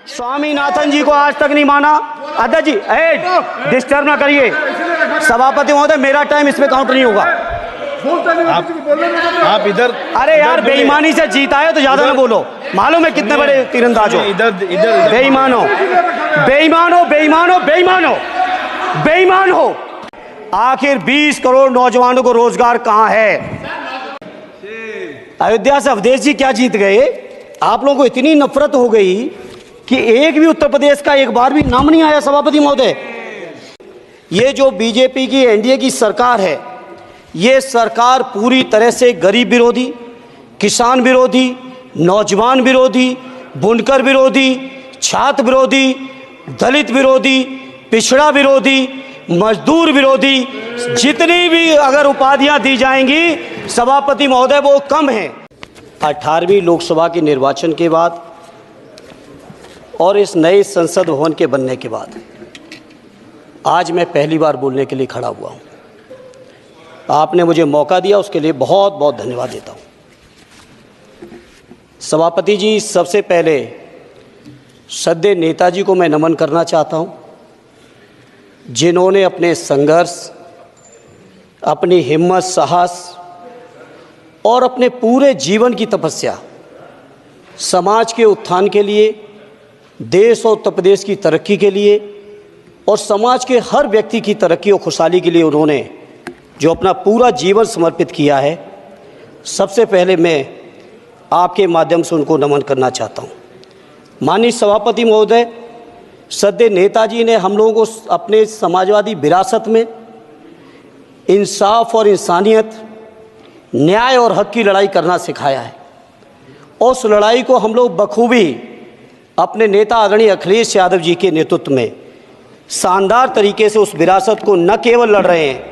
स्वामीनाथन जी को आज तक नहीं माना। अध्यक्ष जी डिस्टर्ब ना करिए। सभापति महोदय, मेरा टाइम इसमें काउंट नहीं होगा। आप इधर, अरे यार, बेईमानी से जीता है तो ज्यादा ना बोलो। मालूम है कितने बड़े तीरंदाज हो। इधर बेईमान हो, बेईमान हो, बेईमान हो, बेईमान हो, बेईमान हो। आखिर 20 करोड़ नौजवानों को रोजगार कहां है? अयोध्या से अवधेश जी क्या जीत गए? आप लोगों को इतनी नफरत हो गई कि एक भी उत्तर प्रदेश का एक बार भी नाम नहीं आया। सभापति महोदय, ये जो बीजेपी की एनडीए की सरकार है, ये सरकार पूरी तरह से गरीब विरोधी, किसान विरोधी, नौजवान विरोधी, बुनकर विरोधी, छात्र विरोधी, दलित विरोधी, पिछड़ा विरोधी, मजदूर विरोधी, जितनी भी अगर उपाधियां दी जाएंगी सभापति महोदय वो कम है। 18वीं लोकसभा के निर्वाचन के बाद और इस नए संसद भवन के बनने के बाद आज मैं पहली बार बोलने के लिए खड़ा हुआ हूं। आपने मुझे मौका दिया, उसके लिए बहुत बहुत धन्यवाद देता हूं। सभापति जी, सबसे पहले श्रद्धेय नेताजी को मैं नमन करना चाहता हूं, जिन्होंने अपने संघर्ष, अपनी हिम्मत, साहस और अपने पूरे जीवन की तपस्या समाज के उत्थान के लिए, देश और उत्तर प्रदेश की तरक्की के लिए और समाज के हर व्यक्ति की तरक्की और खुशहाली के लिए उन्होंने जो अपना पूरा जीवन समर्पित किया है, सबसे पहले मैं आपके माध्यम से उनको नमन करना चाहता हूँ। माननीय सभापति महोदय, श्रद्धेय नेताजी ने हम लोगों को अपने समाजवादी विरासत में इंसाफ और इंसानियत, न्याय और हक की लड़ाई करना सिखाया है। उस लड़ाई को हम लोग बखूबी अपने नेता आदरणीय अखिलेश यादव जी के नेतृत्व में शानदार तरीके से उस विरासत को न केवल लड़ रहे हैं,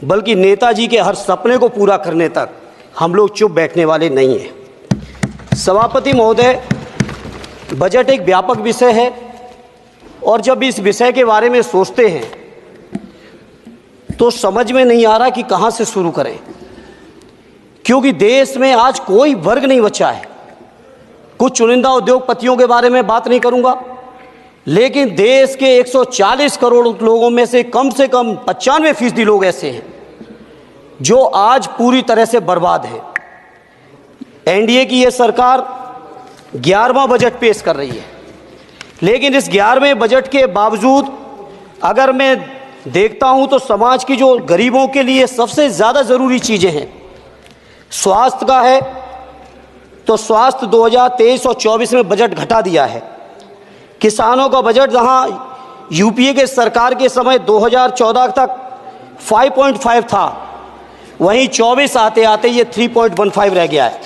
बल्कि नेताजी के हर सपने को पूरा करने तक हम लोग चुप बैठने वाले नहीं हैं। सभापति महोदय, बजट एक व्यापक विषय है और जब इस विषय के बारे में सोचते हैं तो समझ में नहीं आ रहा कि कहां से शुरू करें, क्योंकि देश में आज कोई वर्ग नहीं बचा है। कुछ चुनिंदा उद्योगपतियों के बारे में बात नहीं करूंगा, लेकिन देश के 140 करोड़ लोगों में से कम 95% लोग ऐसे हैं जो आज पूरी तरह से बर्बाद है। एनडीए की ये सरकार 11वां बजट पेश कर रही है, लेकिन इस 11वें बजट के बावजूद अगर मैं देखता हूं तो समाज की जो गरीबों के लिए सबसे ज़्यादा ज़रूरी चीज़ें हैं, स्वास्थ्य का है तो स्वास्थ्य 2023 और 24 में बजट घटा दिया है। किसानों का बजट जहां यूपीए के सरकार के समय 2014 तक 5.5 था, वहीं 24 आते आते ये 3.15 रह गया है।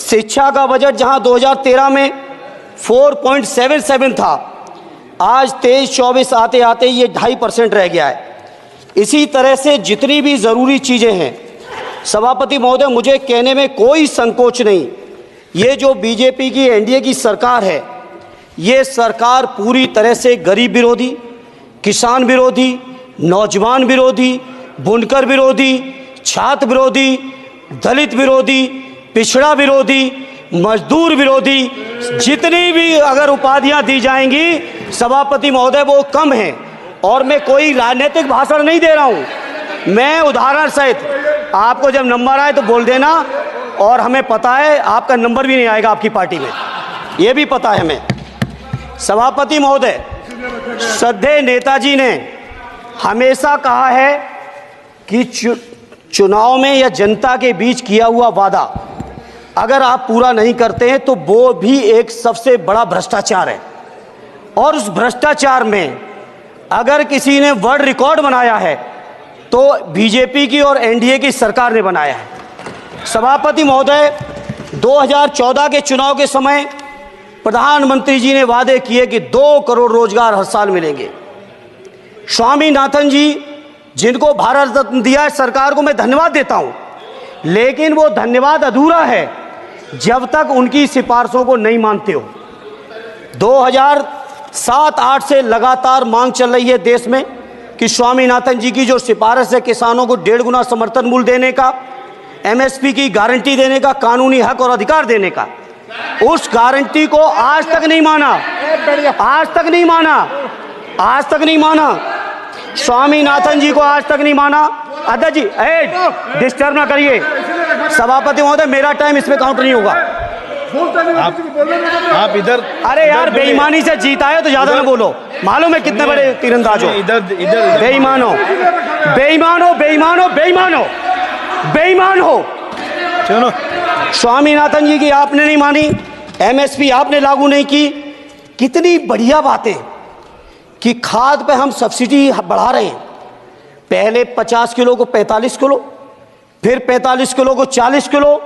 शिक्षा का बजट जहां 2013 में 4.77 था, आज 23-24 आते आते ये 2.5% रह गया है। इसी तरह से जितनी भी ज़रूरी चीज़ें हैं, सभापति महोदय, मुझे कहने में कोई संकोच नहीं, ये जो बीजेपी की एनडीए की सरकार है, ये सरकार पूरी तरह से गरीब विरोधी, किसान विरोधी, नौजवान विरोधी, बुनकर विरोधी, छात्र विरोधी, दलित विरोधी, पिछड़ा विरोधी, मजदूर विरोधी, जितनी भी अगर उपाधियां दी जाएंगी सभापति महोदय वो कम है। और मैं कोई राजनीतिक भाषण नहीं दे रहा हूं, मैं उदाहरण सहित आपको जब नंबर आए तो बोल देना, और हमें पता है आपका नंबर भी नहीं आएगा आपकी पार्टी में, ये भी पता है हमें। सभापति महोदय, श्रद्धेय नेताजी ने हमेशा कहा है कि चुनाव में या जनता के बीच किया हुआ वादा अगर आप पूरा नहीं करते हैं तो वो भी एक सबसे बड़ा भ्रष्टाचार है, और उस भ्रष्टाचार में अगर किसी ने वर्ल्ड रिकॉर्ड बनाया है तो बीजेपी की और एनडीए की सरकार ने बनाया है। सभापति महोदय, 2014 के चुनाव के समय प्रधानमंत्री जी ने वादे किए कि 2 करोड़ रोजगार हर साल मिलेंगे। स्वामीनाथन जी, जिनको भारत रत्न दिया है सरकार को मैं धन्यवाद देता हूं, लेकिन वो धन्यवाद अधूरा है जब तक उनकी सिफारिशों को नहीं मानते हो। 2007-8 से लगातार मांग चल रही है देश में कि स्वामीनाथन जी की जो सिफारिश है किसानों को 1.5 गुना समर्थन मूल्य देने का, एमएसपी की गारंटी देने का, कानूनी हक और अधिकार देने का, उस गारंटी को आज तक नहीं माना, आज तक नहीं माना, आज तक नहीं माना। स्वामीनाथन जी को आज तक नहीं माना। अध्यक्ष जी डिस्टर्ब ना करिए। सभापति महोदय, मेरा टाइम इसमें काउंट नहीं होगा। आप इधर, अरे यार, बेईमानी से जीता है तो ज्यादा ना बोलो। मालूम है कितने बड़े तीरंदाज हो। इधर बेईमान हो, बेईमान हो, बेईमान हो, बेईमान हो, बेईमान हो। चलो, स्वामीनाथन जी की आपने नहीं मानी, एमएसपी आपने लागू नहीं की। कितनी बढ़िया बातें कि खाद पे हम सब्सिडी बढ़ा रहे हैं। पहले 50 किलो को 45 किलो, फिर 45 किलो को 40 किलो,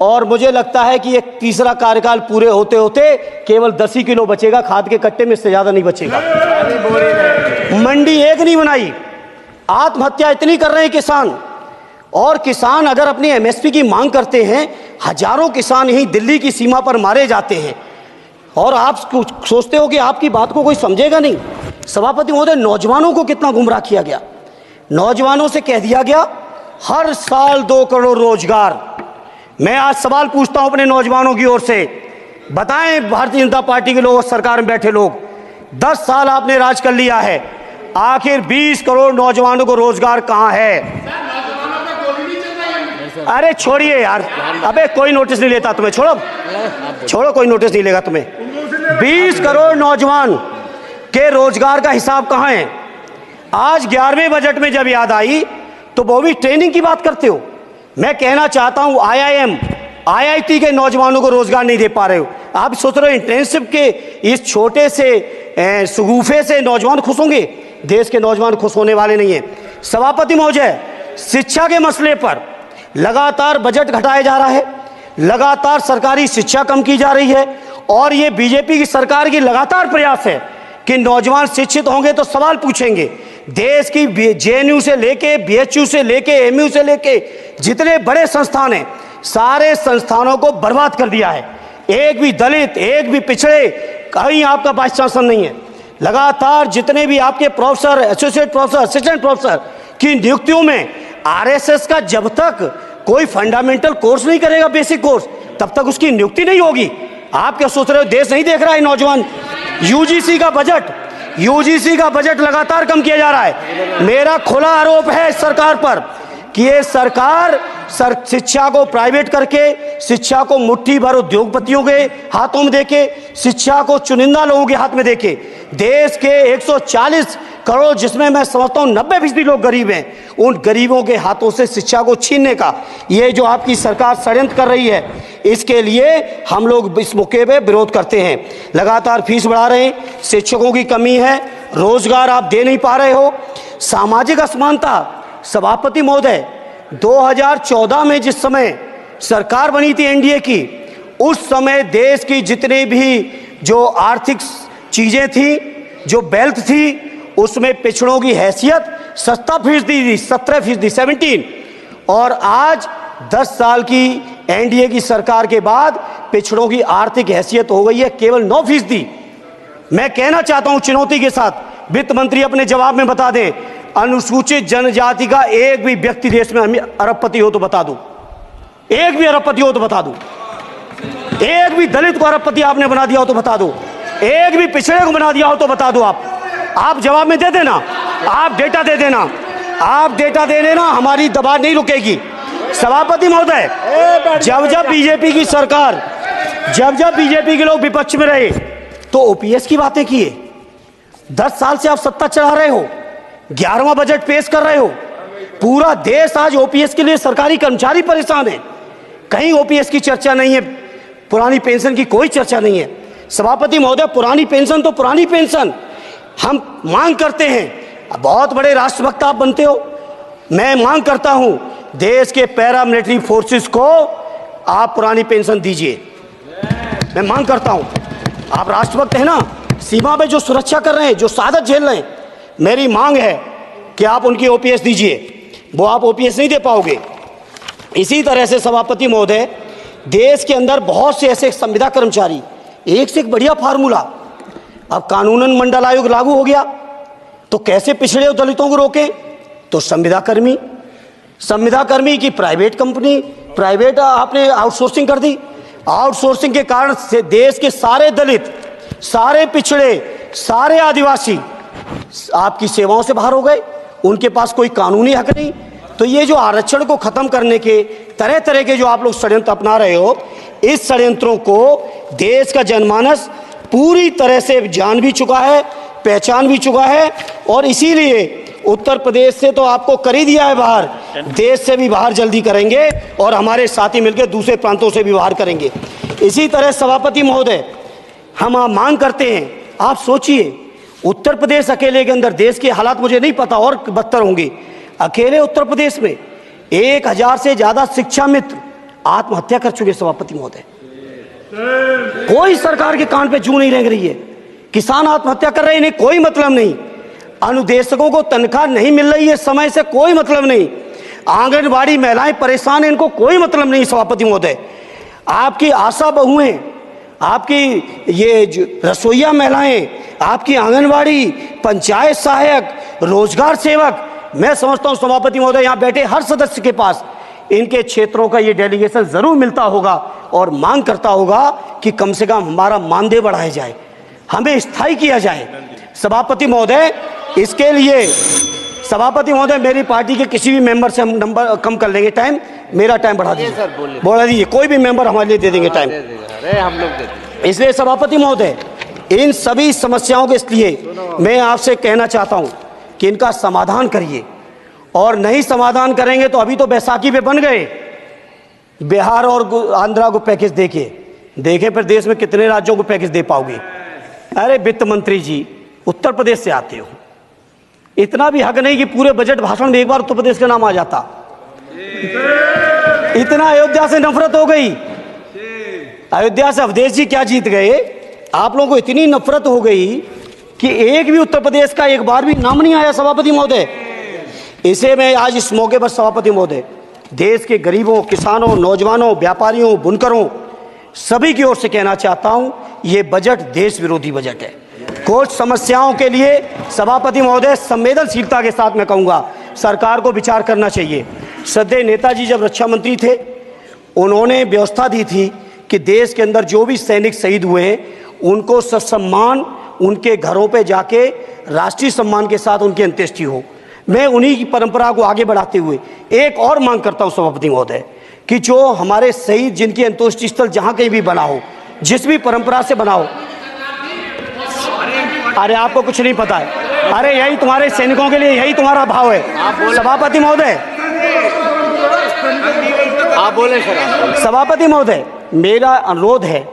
और मुझे लगता है कि एक तीसरा कार्यकाल पूरे होते होते केवल 10 ही किलो बचेगा खाद के कट्टे में, इससे ज्यादा नहीं बचेगा। मंडी एक नहीं बनाई, आत्महत्या इतनी कर रहे हैं किसान। और किसान अगर अपनी एमएसपी की मांग करते हैं, हजारों किसान यहीं दिल्ली की सीमा पर मारे जाते हैं, और आप सोचते हो कि आपकी बात को कोई समझेगा नहीं। सभापति महोदय, नौजवानों को कितना गुमराह किया गया। नौजवानों से कह दिया गया हर साल 2 करोड़ रोजगार। मैं आज सवाल पूछता हूं अपने नौजवानों की ओर से, बताएं भारतीय जनता पार्टी के लोग, सरकार में बैठे लोग, 10 साल आपने राज कर लिया है, आखिर 20 करोड़ नौजवानों को रोजगार कहां है? अरे छोड़िए यार, अबे कोई नोटिस नहीं लेता तुम्हें, छोड़ो छोड़ो, कोई नोटिस नहीं लेगा तुम्हें। 20 करोड़ नौजवान के रोजगार का हिसाब कहां है? आज 11वें बजट में जब याद आई तो वो भी ट्रेनिंग की बात करते हो। मैं कहना चाहता हूं आईआईएम, आईआईटी के नौजवानों को रोजगार नहीं दे पा रहे हो। आप सोच रहे हो इंटर्नशिप के इस छोटे से सुगूफे से नौजवान खुश होंगे? देश के नौजवान खुश होने वाले नहीं है। सभापति महोदय, शिक्षा के मसले पर लगातार बजट घटाया जा रहा है, लगातार सरकारी शिक्षा कम की जा रही है, और ये बीजेपी की सरकार की लगातार प्रयास है कि नौजवान शिक्षित होंगे तो सवाल पूछेंगे। देश की जेएनयू से लेके, बीएचयू से लेके, एमयू से लेके जितने बड़े संस्थान हैं, सारे संस्थानों को बर्बाद कर दिया है। एक भी दलित, एक भी पिछड़े, कहीं आपका वाइस चांसलर नहीं है। लगातार जितने भी आपके professor, associate professor, assistant professor की नियुक्तियों में आरएसएस का जब तक कोई फंडामेंटल कोर्स नहीं करेगा, बेसिक कोर्स, तब तक उसकी नियुक्ति नहीं होगी। आप क्या सोच रहे हो देश नहीं देख रहा है नौजवान? यूजीसी का बजट लगातार कम किया जा रहा है। मेरा खुला आरोप है सरकार पर कि ये सरकार शिक्षा को प्राइवेट करके, शिक्षा को मुट्ठी भर उद्योगपतियों के हाथों में देके, शिक्षा को चुनिंदा लोगों के हाथ में देके, देश के 140 करोड़, जिसमें मैं समझता हूं 90% लोग गरीब हैं, उन गरीबों के हाथों से शिक्षा को छीनने का ये जो आपकी सरकार षड्यंत्र कर रही है, इसके लिए हम लोग इस मौके पे विरोध करते हैं। लगातार फीस बढ़ा रहे हैं, शिक्षकों की कमी है, रोजगार आप दे नहीं पा रहे हो, सामाजिक असमानता। सभापति महोदय, 2014 में जिस समय सरकार बनी थी एनडीए की, उस समय देश की जितने भी जो आर्थिक चीजें थी, जो वेल्थ थी, उसमें पिछड़ों की हैसियत 17% थी, 17%, और आज 10 साल की एनडीए की सरकार के बाद पिछड़ों की आर्थिक हैसियत हो गई है केवल 9%। मैं कहना चाहता हूं चुनौती के साथ, वित्त मंत्री अपने जवाब में बता दें, अनुसूचित जनजाति का एक भी व्यक्ति देश में अरबपति हो तो बता दूं, एक भी अरबपति हो तो बता दूं, एक भी दलित को अरबपति आपने बना दिया हो तो बता दो, एक भी पिछड़े को बना दिया हो तो बता दो। आप जवाब में दे देना, आप डेटा दे देना, आप डेटा दे देना, हमारी दबाव नहीं रुकेगी। सभापति महोदय, जब जब बीजेपी की सरकार, जब जब बीजेपी के लोग विपक्ष में रहे तो ओपीएस की बातें किए। 10 साल से आप सत्ता चला रहे हो, 11वां बजट पेश कर रहे हो, पूरा देश आज ओपीएस के लिए, सरकारी कर्मचारी परेशान है, कहीं ओपीएस की चर्चा नहीं है, पुरानी पेंशन की कोई चर्चा नहीं है। सभापति महोदय, पुरानी पेंशन तो पुरानी पेंशन, हम मांग करते हैं, बहुत बड़े राष्ट्रभक्त आप बनते हो, मैं मांग करता हूं देश के पैरामिलिट्री फोर्सेस को आप पुरानी पेंशन दीजिए। मैं मांग करता हूं, आप राष्ट्रभक्त हैं ना, सीमा में जो सुरक्षा कर रहे हैं, जो शहादत झेल रहे हैं, मेरी मांग है कि आप उनकी ओपीएस दीजिए। वो आप ओपीएस नहीं दे पाओगे। इसी तरह से सभापति महोदय, देश के अंदर बहुत से ऐसे संविदा कर्मचारी, एक से एक बढ़िया फार्मूला, अब कानूनन मंडल आयोग लागू हो गया तो कैसे पिछड़े और दलितों को रोकें? तो संविदा कर्मी की प्राइवेट कंपनी, प्राइवेट आपने आउटसोर्सिंग कर दी। आउटसोर्सिंग के कारण से देश के सारे दलित, सारे पिछड़े, सारे आदिवासी आपकी सेवाओं से बाहर हो गए। उनके पास कोई कानूनी हक नहीं। तो ये जो आरक्षण को खत्म करने के तरह तरह के जो आप लोग षड्यंत्र अपना रहे हो, इस षड्यंत्रों को देश का जनमानस पूरी तरह से जान भी चुका है, पहचान भी चुका है। और इसीलिए उत्तर प्रदेश से तो आपको कर ही दिया है बाहर, देश से भी बाहर जल्दी करेंगे और हमारे साथी मिलकर दूसरे प्रांतों से भी बाहर करेंगे। इसी तरह सभापति महोदय, हम मांग करते हैं, आप सोचिए उत्तर प्रदेश अकेले के अंदर, देश के हालात मुझे नहीं पता और बदतर होंगे, अकेले उत्तर प्रदेश में 1000 से ज्यादा शिक्षा मित्र आत्महत्या कर चुके। सभापति महोदय, कोई सरकार के कान पे जू नहीं रेंग रही है। किसान आत्महत्या कर रहे हैं, इन्हें कोई मतलब नहीं। अनुदेशकों को तनख्वाह नहीं मिल रही है समय से, कोई मतलब नहीं। आंगनबाड़ी महिलाएं परेशान हैं, इनको कोई मतलब नहीं। सभापति महोदय, आपकी आशा बहुएं, आपकी ये रसोईया महिलाएं, आपकी आंगनबाड़ी, पंचायत सहायक, रोजगार सेवक, मैं समझता हूं सभापति महोदय यहाँ बैठे हर सदस्य के पास इनके क्षेत्रों का ये डेलीगेशन जरूर मिलता होगा और मांग करता होगा कि कम से कम हमारा मानदेय बढ़ाया जाए, हमें स्थायी किया जाए। सभापति महोदय, इसके लिए सभापति महोदय मेरी पार्टी के किसी भी मेंबर से हम नंबर कम कर लेंगे, टाइम, मेरा टाइम बढ़ा दीजिए, बढ़ा दीजिए, कोई भी मेंबर हमारे लिए दे देंगे टाइम, हम लोग दे देंगे। इसलिए सभापति महोदय, इन सभी समस्याओं के लिए मैं आपसे कहना चाहता हूं कि इनका समाधान करिए, और नहीं समाधान करेंगे तो अभी तो बैसाखी पे बन गए, बिहार और आंध्रा को पैकेज देखे फिर देश में कितने राज्यों को पैकेज दे पाओगे। अरे वित्त मंत्री जी, उत्तर प्रदेश से आते हो, इतना भी हक नहीं कि पूरे बजट भाषण में एक बार उत्तर प्रदेश का नाम आ जाता। इतना अयोध्या से नफरत हो गई, अयोध्या से अवधेश जी क्या जीत गए, आप लोगों को इतनी नफरत हो गई कि एक भी उत्तर प्रदेश का एक बार भी नाम नहीं आया। सभापति महोदय, इसे मैं आज इस मौके पर सभापति महोदय देश के गरीबों, किसानों, नौजवानों, व्यापारियों, बुनकरों सभी की ओर से कहना चाहता हूं, ये बजट देश विरोधी बजट है। कुछ समस्याओं के लिए सभापति महोदय संवेदनशीलता के साथ मैं कहूंगा सरकार को विचार करना चाहिए। श्रद्धेय नेताजी जब रक्षा मंत्री थे, उन्होंने व्यवस्था दी थी कि देश के अंदर जो भी सैनिक शहीद हुए हैं उनको ससम्मान उनके घरों पे जाके राष्ट्रीय सम्मान के साथ उनकी अंत्येष्टि हो। मैं उन्हीं की परंपरा को आगे बढ़ाते हुए एक और मांग करता हूं सभापति महोदय कि जो हमारे शहीद जिनकी अंत्येष्टि स्थल जहां कहीं भी बना हो, जिस भी परंपरा से बना हो, अरे आपको कुछ नहीं पता है, अरे यही तुम्हारे सैनिकों के लिए यही तुम्हारा भाव है। सभापति महोदय, आप बोले सर। सभापति महोदय, मेरा अनुरोध है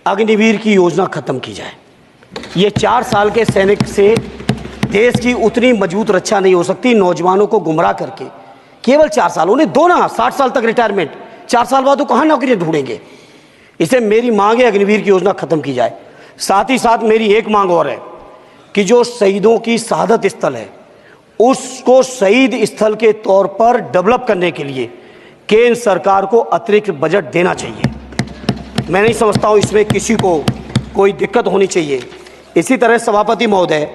अग्निवीर की योजना खत्म की जाए। ये 4 साल के सैनिक से देश की उतनी मजबूत रक्षा नहीं हो सकती। नौजवानों को गुमराह करके केवल 4 साल, उन्हें दो ना 60 साल तक रिटायरमेंट, 4 साल बाद वो कहाँ नौकरियां ढूंढेंगे। इसे मेरी मांग है अग्निवीर की योजना खत्म की जाए। साथ ही साथ मेरी एक मांग और है कि जो शहीदों की शहादत स्थल है उसको शहीद स्थल के तौर पर डेवलप करने के लिए केंद्र सरकार को अतिरिक्त बजट देना चाहिए। मैं नहीं समझता हूं इसमें किसी को कोई दिक्कत होनी चाहिए। इसी तरह सभापति महोदय,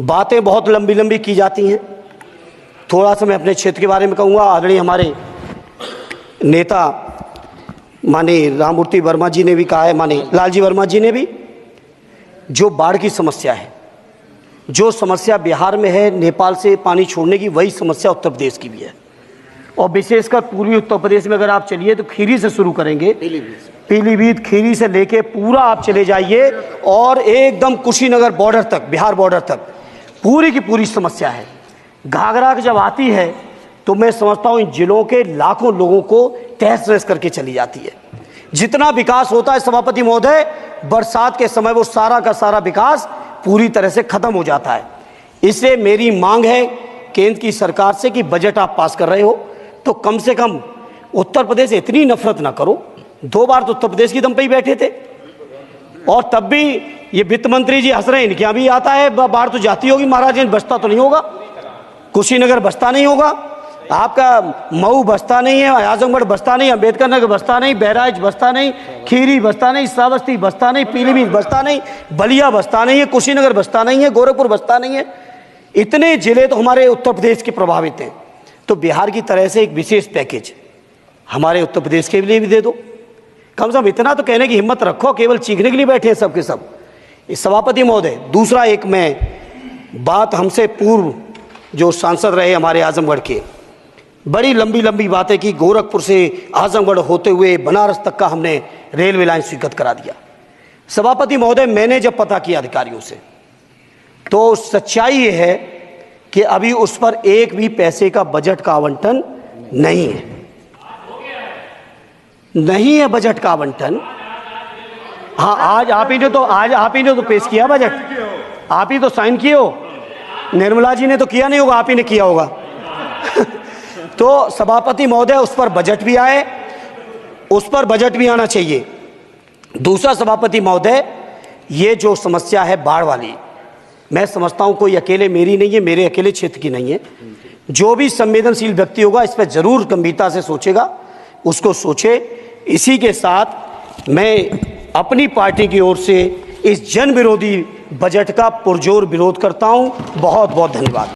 बातें बहुत लंबी लंबी की जाती हैं, थोड़ा सा मैं अपने क्षेत्र के बारे में कहूँगा। आदरणीय हमारे नेता माननीय राममूर्ति वर्मा जी ने भी कहा है, माननीय लालजी वर्मा जी ने भी, जो बाढ़ की समस्या है, जो समस्या बिहार में है नेपाल से पानी छोड़ने की, वही समस्या उत्तर प्रदेश की भी है। और विशेषकर पूर्वी उत्तर प्रदेश में अगर आप चलिए तो खीरी से शुरू करेंगे, पीलीभीत खीरी से लेके पूरा आप चले जाइए और एकदम कुशीनगर बॉर्डर तक, बिहार बॉर्डर तक पूरी की पूरी समस्या है। घाघरा जब आती है तो मैं समझता हूँ इन जिलों के लाखों लोगों को तहस नहस करके चली जाती है। जितना विकास होता है सभापति महोदय, बरसात के समय वो सारा का सारा विकास पूरी तरह से खत्म हो जाता है। इसलिए मेरी मांग है केंद्र की सरकार से कि बजट आप पास कर रहे हो तो कम से कम उत्तर प्रदेश से इतनी नफरत ना करो। 2 बार तो उत्तर प्रदेश की दम पे ही बैठे थे और तब भी ये वित्त मंत्री जी हंस रहे हैं, इनके यहाँ भी आता है, बाढ़ तो जाती होगी महाराज, बसता तो नहीं होगा, कुशीनगर बसता नहीं होगा, आपका मऊ बसता नहीं है, आजमगढ़ बसता नहीं, अम्बेडकर नगर बसता नहीं, बहराइच बसता नहीं, खीरी बसता नहीं, श्रावस्ती बसता नहीं, पीलीभीत बसता नहीं, बलिया बसता नहीं है, कुशीनगर बसता नहीं है, गोरखपुर बसता नहीं है। इतने जिले तो हमारे उत्तर प्रदेश के प्रभावित हैं। तो बिहार की तरह से एक विशेष पैकेज हमारे उत्तर प्रदेश के लिए भी दे दो। कम से कम इतना तो कहने की हिम्मत रखो, केवल चीखने के लिए बैठे हैं सब के सब। इस सभापति महोदय, दूसरा एक मैं बात, हमसे पूर्व जो सांसद रहे हमारे आजमगढ़ के, बड़ी लंबी लंबी बातें की। गोरखपुर से आजमगढ़ होते हुए बनारस तक का हमने रेलवे लाइन स्वीकृत करा दिया। सभापति महोदय, मैंने जब पता किया अधिकारियों से, तो सच्चाई ये है कि अभी उस पर एक भी पैसे का बजट का आवंटन नहीं है, नहीं है बजट का आवंटन। हाँ, आज आप ही ने तो पेश किया बजट, आप ही तो साइन किए हो। निर्मला जी ने तो किया नहीं होगा, आप ही ने किया होगा। तो सभापति महोदय, उस पर बजट भी आए, उस पर बजट भी आना चाहिए। दूसरा सभापति महोदय, ये जो समस्या है बाढ़ वाली, मैं समझता हूं कोई अकेले मेरी नहीं है, मेरे अकेले क्षेत्र की नहीं है। जो भी संवेदनशील व्यक्ति होगा इस पर जरूर गंभीरता से सोचेगा, उसको सोचे। इसी के साथ मैं अपनी पार्टी की ओर से इस जन विरोधी बजट का पुरजोर विरोध करता हूं। बहुत बहुत धन्यवाद।